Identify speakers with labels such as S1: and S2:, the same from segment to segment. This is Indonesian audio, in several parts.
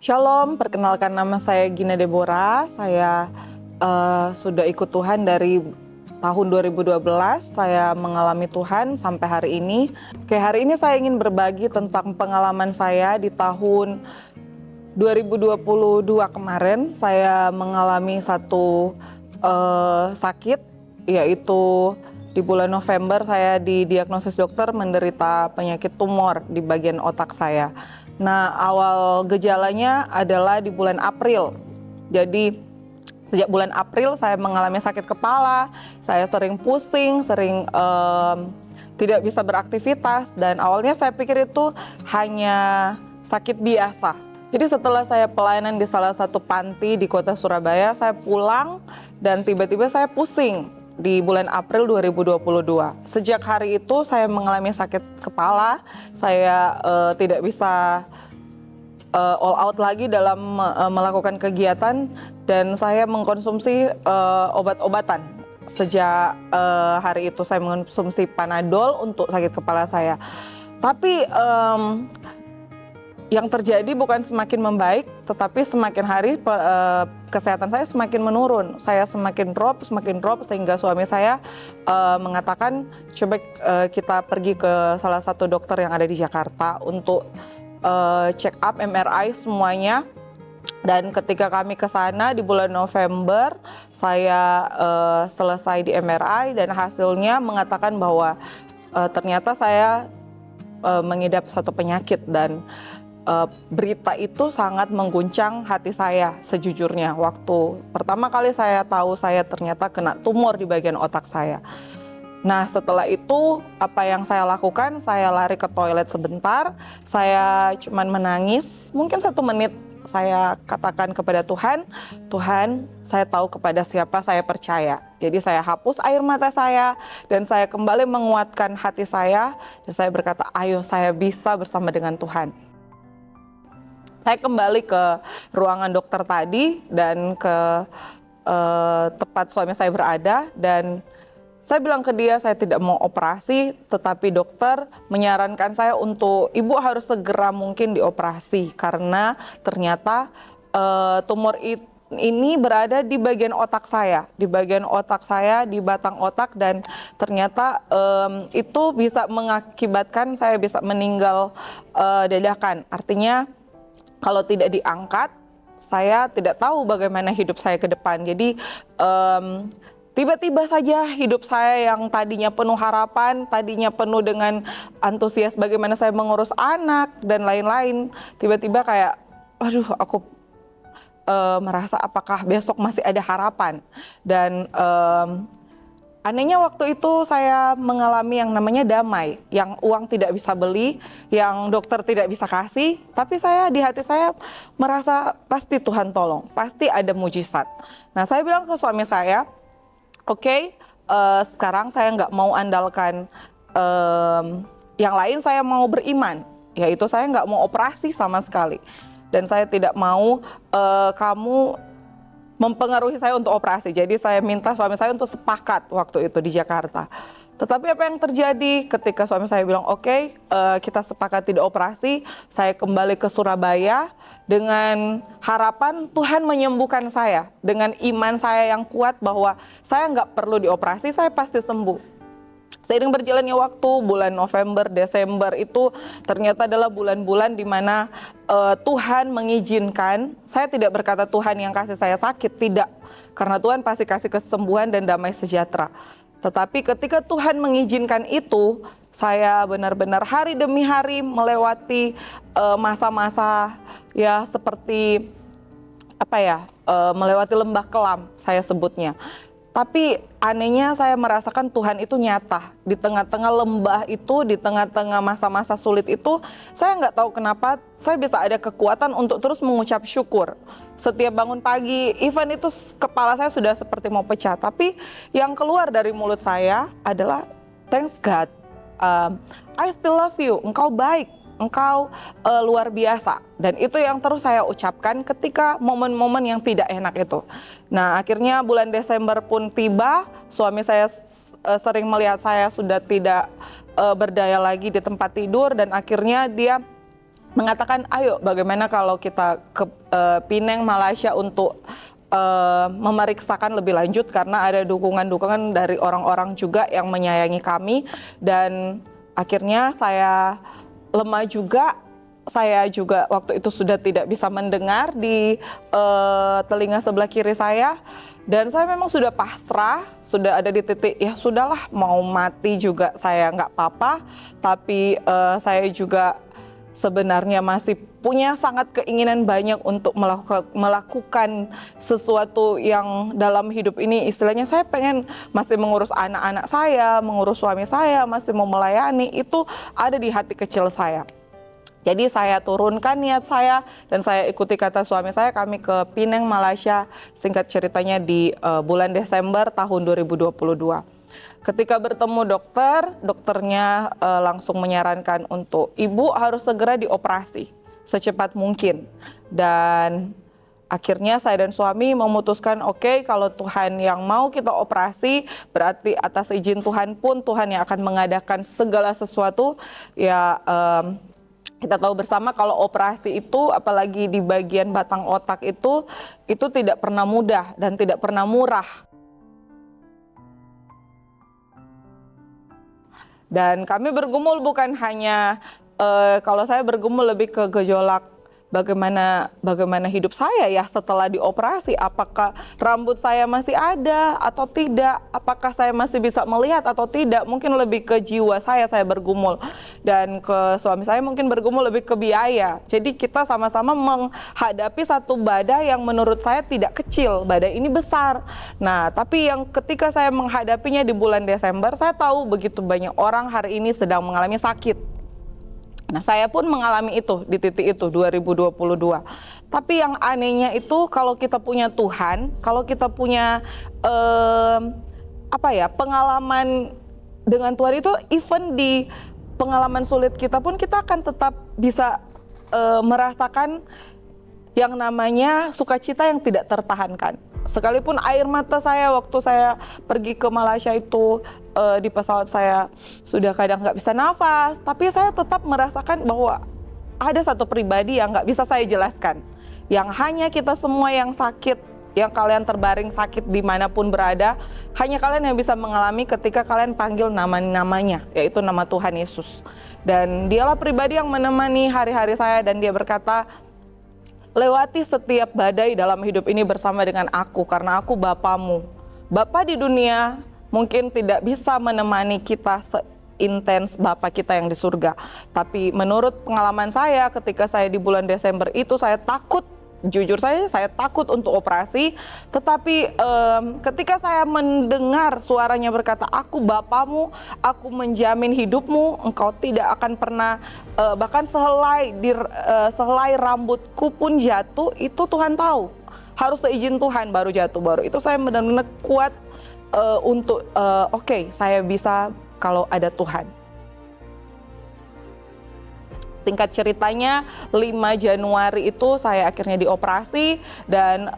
S1: Shalom, perkenalkan nama saya Gina Deborah. Saya sudah ikut Tuhan dari tahun 2012. Saya mengalami Tuhan sampai hari ini. Oke, hari ini saya ingin berbagi tentang pengalaman saya di tahun 2022 kemarin. Saya mengalami satu sakit, yaitu di bulan November saya didiagnosis dokter menderita penyakit tumor di bagian otak saya. Nah, awal gejalanya adalah di bulan April. Jadi sejak bulan April saya mengalami sakit kepala, saya sering pusing, sering tidak bisa beraktivitas, dan awalnya saya pikir itu hanya sakit biasa. Jadi setelah saya pelayanan di salah satu panti di kota Surabaya, saya pulang dan tiba-tiba saya pusing di bulan April 2022. Sejak hari itu saya mengalami sakit kepala, saya tidak bisa all out lagi dalam melakukan kegiatan, dan saya mengkonsumsi obat-obatan. Sejak hari itu saya mengkonsumsi Panadol untuk sakit kepala saya. Tapi yang terjadi bukan semakin membaik, tetapi semakin hari kesehatan saya semakin menurun. Saya semakin drop, sehingga suami saya mengatakan, coba kita pergi ke salah satu dokter yang ada di Jakarta untuk check up MRI semuanya. Dan ketika kami ke sana di bulan November, saya selesai di MRI dan hasilnya mengatakan bahwa ternyata saya mengidap satu penyakit, dan berita itu sangat mengguncang hati saya sejujurnya. Waktu pertama kali saya tahu saya ternyata kena tumor di bagian otak saya. Nah, setelah itu apa yang saya lakukan? Saya lari ke toilet sebentar, saya cuman menangis, mungkin 1 menit. Saya katakan kepada Tuhan, Tuhan, saya tahu kepada siapa saya percaya. Jadi saya hapus air mata saya dan saya kembali menguatkan hati saya, dan saya berkata, ayo saya bisa bersama dengan Tuhan. Saya kembali ke ruangan dokter tadi dan ke tempat suami saya berada, dan saya bilang ke dia saya tidak mau operasi, tetapi dokter menyarankan saya untuk ibu harus segera mungkin dioperasi karena ternyata tumor ini berada di bagian otak saya, di batang otak, dan ternyata itu bisa mengakibatkan saya bisa meninggal dadakan. Artinya kalau tidak diangkat, saya tidak tahu bagaimana hidup saya ke depan. Jadi tiba-tiba saja hidup saya yang tadinya penuh harapan, tadinya penuh dengan antusias bagaimana saya mengurus anak dan lain-lain, tiba-tiba kayak, aduh, aku merasa apakah besok masih ada harapan. Dan anehnya waktu itu saya mengalami yang namanya damai, yang uang tidak bisa beli, yang dokter tidak bisa kasih, tapi saya di hati saya merasa pasti Tuhan tolong, pasti ada mujizat. Nah, saya bilang ke suami saya, oke, sekarang saya nggak mau andalkan yang lain, saya mau beriman, yaitu saya nggak mau operasi sama sekali. Dan saya tidak mau kamu mempengaruhi saya untuk operasi. Jadi saya minta suami saya untuk sepakat waktu itu di Jakarta. Tetapi apa yang terjadi ketika suami saya bilang oke, kita sepakat tidak operasi, saya kembali ke Surabaya dengan harapan Tuhan menyembuhkan saya. Dengan iman saya yang kuat bahwa saya nggak perlu dioperasi, saya pasti sembuh. Seiring berjalannya waktu, bulan November, Desember itu ternyata adalah bulan-bulan di mana Tuhan mengizinkan. Saya tidak berkata Tuhan yang kasih saya sakit, tidak. Karena Tuhan pasti kasih kesembuhan dan damai sejahtera. Tetapi ketika Tuhan mengizinkan itu, saya benar-benar hari demi hari melewati masa-masa ya seperti melewati lembah kelam saya sebutnya. Tapi anehnya saya merasakan Tuhan itu nyata. Di tengah-tengah lembah itu, di tengah-tengah masa-masa sulit itu, saya nggak tahu kenapa saya bisa ada kekuatan untuk terus mengucap syukur. Setiap bangun pagi, even itu kepala saya sudah seperti mau pecah. Tapi yang keluar dari mulut saya adalah, thanks God, I still love you, engkau baik. Engkau luar biasa. Dan itu yang terus saya ucapkan ketika momen-momen yang tidak enak itu. Nah, akhirnya bulan Desember pun tiba, suami saya sering melihat saya sudah tidak berdaya lagi di tempat tidur, dan akhirnya dia mengatakan, ayo bagaimana kalau kita ke Pinang, Malaysia untuk memeriksakan lebih lanjut, karena ada dukungan-dukungan dari orang-orang juga yang menyayangi kami. Dan akhirnya saya lemah juga, saya juga waktu itu sudah tidak bisa mendengar di telinga sebelah kiri saya. Dan saya memang sudah pasrah, sudah ada di titik ya sudahlah, mau mati juga saya nggak apa-apa. Tapi saya juga sebenarnya masih punya sangat keinginan banyak untuk melakukan sesuatu yang dalam hidup ini, istilahnya saya pengen masih mengurus anak-anak saya, mengurus suami saya, masih mau melayani, itu ada di hati kecil saya. Jadi saya turunkan niat saya dan saya ikuti kata suami saya, kami ke Pinang, Malaysia, singkat ceritanya di bulan Desember tahun 2022. Ketika bertemu dokternya langsung menyarankan untuk ibu harus segera dioperasi secepat mungkin. Dan akhirnya saya dan suami memutuskan, oke, kalau Tuhan yang mau kita operasi, berarti atas izin Tuhan pun Tuhan yang akan mengadakan segala sesuatu. Ya kita tahu bersama kalau operasi itu, apalagi di bagian batang otak itu tidak pernah mudah dan tidak pernah murah. Dan kami bergumul bukan hanya, kalau saya bergumul lebih ke gejolak bagaimana hidup saya ya setelah dioperasi. Apakah rambut saya masih ada atau tidak? Apakah saya masih bisa melihat atau tidak? Mungkin lebih ke jiwa saya bergumul. Dan ke suami saya mungkin bergumul lebih ke biaya. Jadi kita sama-sama menghadapi satu badai yang menurut saya tidak kecil. Badai ini besar. Nah, tapi yang ketika saya menghadapinya di bulan Desember, saya tahu begitu banyak orang hari ini sedang mengalami sakit. Nah, saya pun mengalami itu di titik itu 2022. Tapi yang anehnya itu kalau kita punya Tuhan, kalau kita punya pengalaman dengan Tuhan itu, even di pengalaman sulit kita pun kita akan tetap bisa merasakan yang namanya sukacita yang tidak tertahankan. Sekalipun air mata saya waktu saya pergi ke Malaysia itu di pesawat saya sudah kadang nggak bisa nafas, tapi saya tetap merasakan bahwa ada satu pribadi yang nggak bisa saya jelaskan, yang hanya kita semua yang sakit, yang kalian terbaring sakit dimanapun berada, hanya kalian yang bisa mengalami ketika kalian panggil namanya, yaitu nama Tuhan Yesus. Dan dialah pribadi yang menemani hari-hari saya, dan dia berkata, lewati setiap badai dalam hidup ini bersama dengan aku, karena aku Bapamu. Bapa di dunia mungkin tidak bisa menemani kita seintens Bapa kita yang di surga. Tapi menurut pengalaman saya ketika saya di bulan Desember itu, saya takut. Jujur saya takut untuk operasi, tetapi ketika saya mendengar suaranya berkata, aku Bapamu, aku menjamin hidupmu, engkau tidak akan pernah, bahkan sehelai rambutku pun jatuh, itu Tuhan tahu. Harus seizin Tuhan baru jatuh, baru itu saya benar-benar kuat untuk oke, saya bisa kalau ada Tuhan. Singkat ceritanya 5 Januari itu saya akhirnya dioperasi dan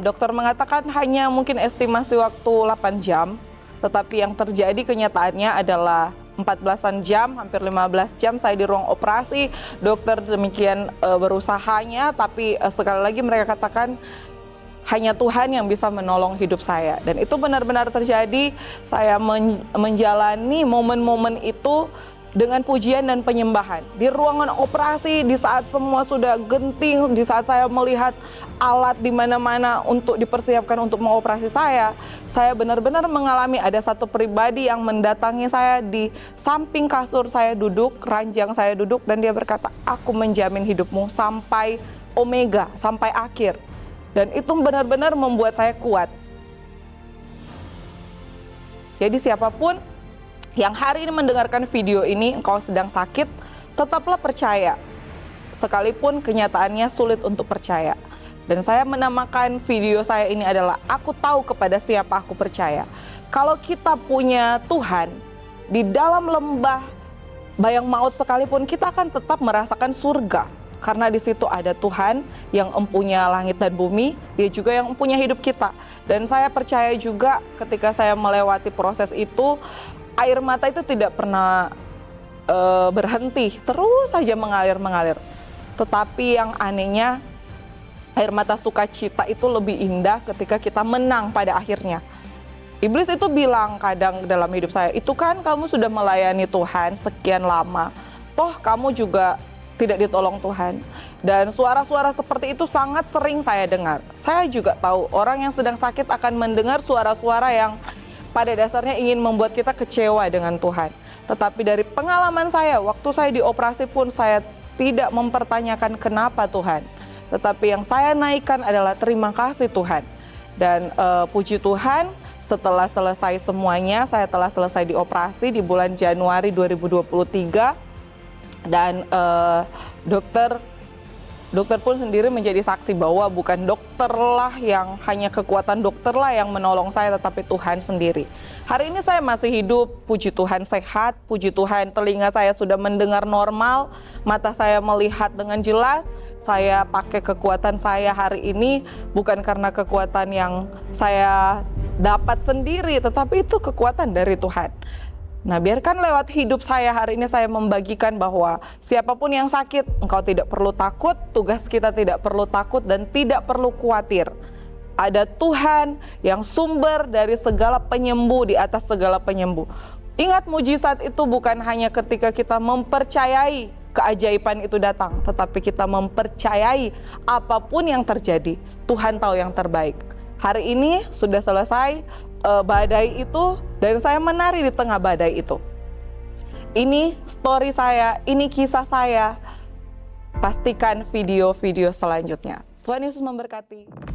S1: dokter mengatakan hanya mungkin estimasi waktu 8 jam. Tetapi yang terjadi kenyataannya adalah 14-an jam, hampir 15 jam saya di ruang operasi. Dokter demikian berusahanya, tapi sekali lagi mereka katakan hanya Tuhan yang bisa menolong hidup saya. Dan itu benar-benar terjadi. Saya menjalani momen-momen itu dengan pujian dan penyembahan. Di ruangan operasi, di saat semua sudah genting, di saat saya melihat alat di mana-mana untuk dipersiapkan untuk mengoperasi saya benar-benar mengalami ada satu pribadi yang mendatangi saya di samping kasur saya duduk, ranjang saya duduk, dan dia berkata, aku menjamin hidupmu sampai omega, sampai akhir. Dan itu benar-benar membuat saya kuat. Jadi siapapun yang hari ini mendengarkan video ini, engkau sedang sakit, tetaplah percaya. Sekalipun kenyataannya sulit untuk percaya. Dan saya menamakan video saya ini adalah, aku tahu kepada siapa aku percaya. Kalau kita punya Tuhan, di dalam lembah bayang maut sekalipun, kita akan tetap merasakan surga. Karena di situ ada Tuhan yang empunya langit dan bumi, dia juga yang empunya hidup kita. Dan saya percaya juga ketika saya melewati proses itu, air mata itu tidak pernah berhenti, terus saja mengalir. Tetapi yang anehnya, air mata sukacita itu lebih indah ketika kita menang pada akhirnya. Iblis itu bilang kadang dalam hidup saya, itu kan kamu sudah melayani Tuhan sekian lama, toh kamu juga tidak ditolong Tuhan. Dan suara-suara seperti itu sangat sering saya dengar. Saya juga tahu orang yang sedang sakit akan mendengar suara-suara yang pada dasarnya ingin membuat kita kecewa dengan Tuhan. Tetapi dari pengalaman saya, waktu saya dioperasi pun saya tidak mempertanyakan kenapa Tuhan. Tetapi yang saya naikkan adalah terima kasih Tuhan. Dan puji Tuhan, setelah selesai semuanya, saya telah selesai dioperasi di bulan Januari 2023. Dan dokter pun sendiri menjadi saksi bahwa bukan dokter lah yang, hanya kekuatan dokter lah yang menolong saya, tetapi Tuhan sendiri. Hari ini saya masih hidup, puji Tuhan sehat, puji Tuhan telinga saya sudah mendengar normal, mata saya melihat dengan jelas. Saya pakai kekuatan saya hari ini bukan karena kekuatan yang saya dapat sendiri, tetapi itu kekuatan dari Tuhan. Nah, biarkan lewat hidup saya hari ini saya membagikan bahwa siapapun yang sakit, engkau tidak perlu takut, tugas kita tidak perlu takut dan tidak perlu khawatir. Ada Tuhan yang sumber dari segala penyembuh di atas segala penyembuh. Ingat, mujizat itu bukan hanya ketika kita mempercayai keajaiban itu datang, tetapi kita mempercayai apapun yang terjadi, Tuhan tahu yang terbaik. Hari ini sudah selesai badai itu, dan saya menari di tengah badai itu. Ini story saya, ini kisah saya. Pastikan video-video selanjutnya. Tuhan Yesus memberkati.